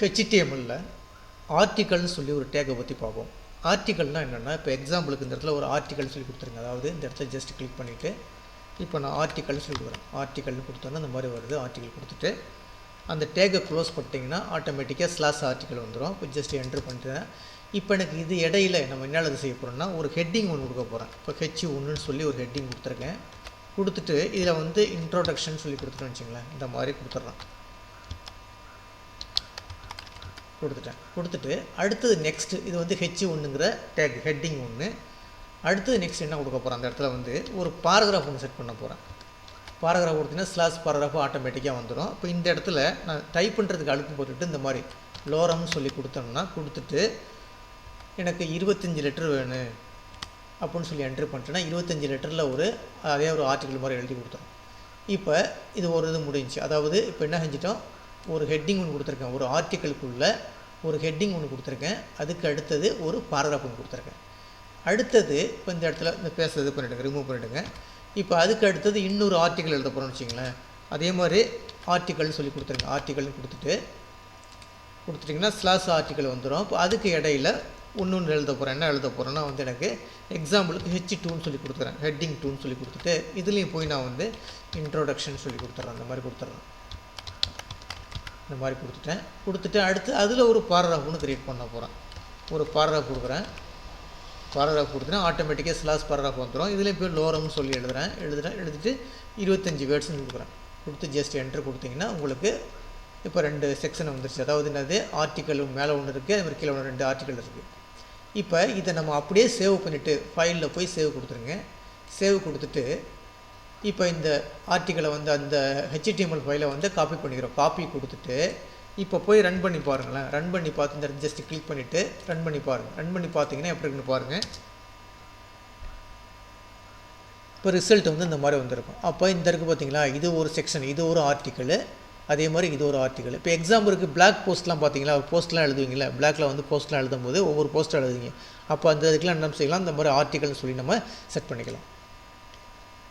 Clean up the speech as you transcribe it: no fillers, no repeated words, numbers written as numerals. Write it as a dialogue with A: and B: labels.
A: ஹெச்டிஎம்எல்ல ஆர்டிக்கல்னு சொல்லி ஒரு டேக்கை பற்றி பார்ப்போம். ஆர்டிக்கல்னால் என்னென்னா, இப்போ எக்ஸாம்பிளுக்கு இந்த இடத்துல ஒரு ஆர்டிக்கல் சொல்லி கொடுத்துருங்க. அதாவது இந்த இடத்துல ஜஸ்ட் கிளிக் பண்ணிவிட்டு இப்போ நான் ஆர்டிக்கல் சொல்லி கொடுக்குறேன். ஆர்டிக்கல்னு கொடுத்தோன்னா இந்த மாதிரி வருது. ஆர்டிக்கல் கொடுத்துட்டு அந்த டேக்கை க்ளோஸ் பண்ணிட்டீங்கன்னா ஆட்டோமேட்டிக்காக ஸ்லாஷ் ஆர்டிக்கல் வந்துடும். இப்போ ஜஸ்ட் என்ட்ரு பண்ணிட்டேன். இப்போ எனக்கு இது இடையில நம்ம என்ன செய்ய போகிறோம்னா, ஒரு ஹெட்டிங் ஒன்று கொடுக்க போகிறேன். இப்போ H1ன்னு சொல்லி ஒரு ஹெட்டிங் கொடுத்துருக்கேன். கொடுத்துட்டு இதில் வந்து இன்ட்ரோடக்ஷன் சொல்லி கொடுத்துட்டேன்னு வச்சுங்களேன். இந்த மாதிரி கொடுத்துட்றேன். கொடுத்துட்டு அடுத்தது நெக்ஸ்ட்டு இது வந்து H1ங்கிற டேக் ஹெட்டிங் ஒன்று. அடுத்தது நெக்ஸ்ட் என்ன கொடுக்க போகிறேன், அந்த இடத்துல வந்து ஒரு பாராகிராஃப் ஒன்று செட் பண்ண போகிறேன். பாராகிராஃப் கொடுத்தீங்கன்னா ஸ்லாஷ் பாராகிராஃப் ஆட்டோமேட்டிக்காக வந்துடும். இப்போ இந்த இடத்துல நான் டைப் பண்ணுறதுக்கு அழுப்பு போட்டுட்டு இந்த மாதிரி லோரம்னு சொல்லி கொடுத்தோம்னா, கொடுத்துட்டு எனக்கு 25 லெட்டர் வேணும் அப்படின்னு சொல்லி என்ட்ரு பண்ணிட்டேன்னா 25 லெட்டரில் அதே ஒரு ஆர்டிக்கல் மாதிரி எழுதி கொடுத்துரும். இப்போ இது ஒரு இது முடிஞ்சிச்சு. அதாவது இப்போ என்ன செஞ்சிட்டோம், ஒரு ஹெட்டிங் ஒன்று கொடுத்துருக்கேன். ஒரு ஆர்டிக்கலுக்குள்ளே ஒரு ஹெட்டிங் ஒன்று கொடுத்துருக்கேன். அதுக்கு அடுத்தது ஒரு பாராகிராஃப் ஒன்று கொடுத்துருக்கேன். அடுத்தது இப்போ இந்த இடத்துல இந்த பேசுறது பண்ணிவிடுங்க, ரிமூவ் பண்ணிவிடுங்க. இப்போ அதுக்கு அடுத்தது இன்னொரு ஆர்டிக்கல் எழுத போகிறோம்னு வச்சிங்களேன். அதே மாதிரி ஆர்டிக்கல்னு சொல்லி கொடுத்துருங்க. ஆர்டிக்கல்னு கொடுத்துட்டிங்கன்னா ஸ்லாஷ் ஆர்டிக்கல் வந்துடும். இப்போ அதுக்கு இடையில ஒன்று எழுத போகிறேன். என்ன எழுத போகிறேன்னா வந்து எனக்கு எக்ஸாம்பிளுக்கு H2ன்னு சொல்லி கொடுத்துறேன். ஹெட்டிங் 2ன்னு சொல்லி கொடுத்துட்டு இதுலேயும் போய் நான் வந்து இன்ட்ரோடக்ஷன் சொல்லி கொடுத்துட்றேன். அந்த மாதிரி கொடுத்துட்றேன். இந்த மாதிரி கொடுத்துட்டு அடுத்து அதில் ஒரு பாராகிராஃப் ஒன்று க்ரியேட் பண்ண போகிறேன். ஒரு பாராகிராஃப் கொடுக்குறேன். பாராகிராஃப் கொடுத்தீங்கன்னா ஆட்டோமேட்டிக்காக ஸ்லாஷ் பாராகிராஃப் வந்துடும். இதுலேயும் போய் லோரம்னு சொல்லி எழுதிட்டு 25 வேர்ட்ஸ்னு கொடுக்குறேன். கொடுத்து ஜஸ்ட் என்ட்ரு கொடுத்தீங்கன்னா உங்களுக்கு இப்போ 2 செக்ஷன் வந்துருச்சு. அதாவது என்னது, ஆர்டிக்கல் மேலே ஒன்று இருக்குது, அது மாதிரி கீழே ஒன்று 2 ஆர்டிக்கல் இருக்குது. இப்போ இதை நம்ம அப்படியே சேவ் பண்ணிவிட்டு ஃபைலில் போய் சேவ் கொடுத்துருங்க. சேவ் கொடுத்துட்டு இப்போ இந்த ஆர்டிக்கலை வந்து அந்த HTML ஃபைலை வந்து காப்பி பண்ணிக்கிறோம். காப்பி கொடுத்துட்டு இப்போ போய் ரன் பண்ணி பாருங்களேன். ரன் பண்ணி பார்த்து இந்த ஜஸ்ட் கிளிக் பண்ணிவிட்டு ரன் பண்ணி பாருங்கள். ரன் பண்ணி பார்த்தீங்கன்னா எப்படி இருக்குன்னு பாருங்கள். இப்போ ரிசல்ட் வந்து இந்த மாதிரி வந்திருக்கும். அப்போ இந்த இருக்குது பார்த்தீங்களா, இது ஒரு செக்ஷன், இது ஒரு ஆர்டிக்கல், அதே மாதிரி இது ஒரு ஆர்டிக்கல். இப்போ எக்ஸாம்பிளுக்கு பிளாக் போஸ்ட்லாம் பார்த்தீங்களா, போஸ்ட்லாம் எழுதுவீங்களா, பிளாக்ல வந்து போஸ்ட்லாம் எழுதும் போது ஒவ்வொரு போஸ்ட்டும் எழுதுவீங்க. அப்போ அந்த இதுக்கெலாம் என்ன செய்யலாம், இந்த மாதிரி ஆர்டிக்கல்னு சொல்லி நம்ம செட் பண்ணிக்கலாம்.